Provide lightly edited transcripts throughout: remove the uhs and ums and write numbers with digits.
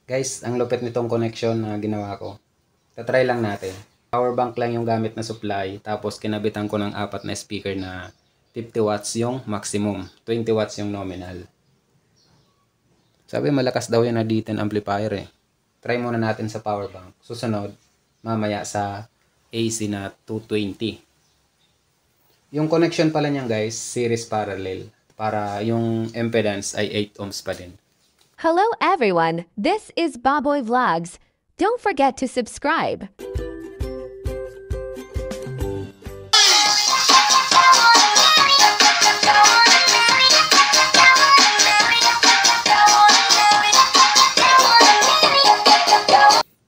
Guys, ang lupit nitong connection na ginawa ko. Tatry lang natin. Power bank lang yung gamit na supply. Tapos kinabitan ko ng 4 na speaker na 50 watts yung maximum. 20 watts yung nominal. Sabi malakas daw yung na D10 amplifier eh. Try muna natin sa power bank. Susunod, mamaya sa AC na 220. Yung connection pala niyan guys, series parallel. Para yung impedance ay 8 ohms pa din. Hello everyone, this is Baboy Vlogs. Don't forget to subscribe.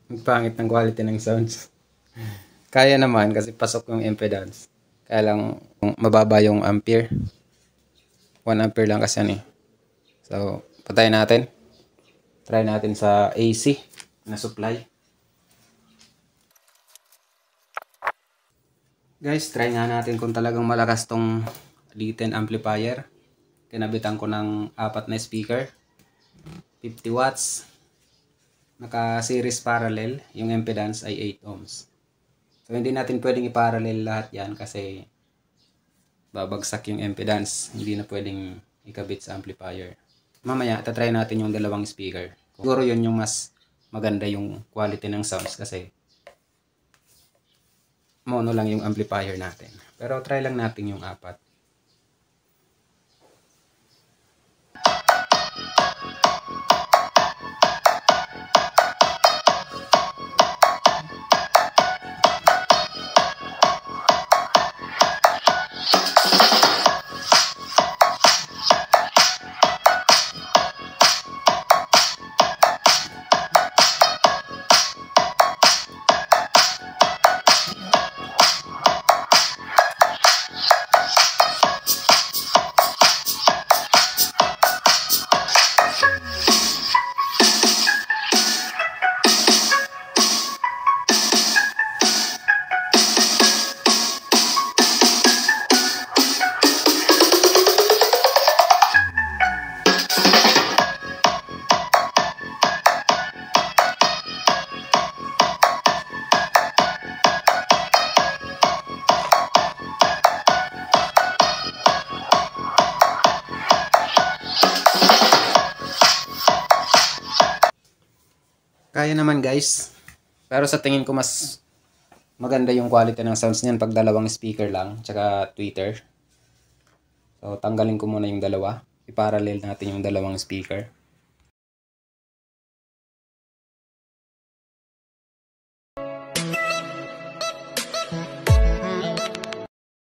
Ang pangit ng quality ng sounds. Kaya naman kasi pasok yung impedance. Kaya lang mababa yung ampere. 1 ampere lang kasi yan eh. So, patayin natin. Try natin sa AC na supply. Guys, try nga natin kung talagang malakas tong D10 amplifier. Kinabitan ko ng 4 na speaker. 50 watts. Naka-series parallel. Yung impedance ay 8 ohms. So, hindi natin pwedeng i-parallel lahat yan kasi babagsak yung impedance. Hindi na pwedeng ikabit sa amplifier. Mamaya, tatry natin yung dalawang speaker. Siguro yun yung mas maganda yung quality ng sounds kasi mono lang yung amplifier natin. Pero try lang natin yung 4. Kaya naman guys. Pero sa tingin ko mas maganda yung quality ng sounds niyan pag dalawang speaker lang. Tsaka tweeter. So tanggalin ko muna yung dalawa. I-parallel natin yung dalawang speaker.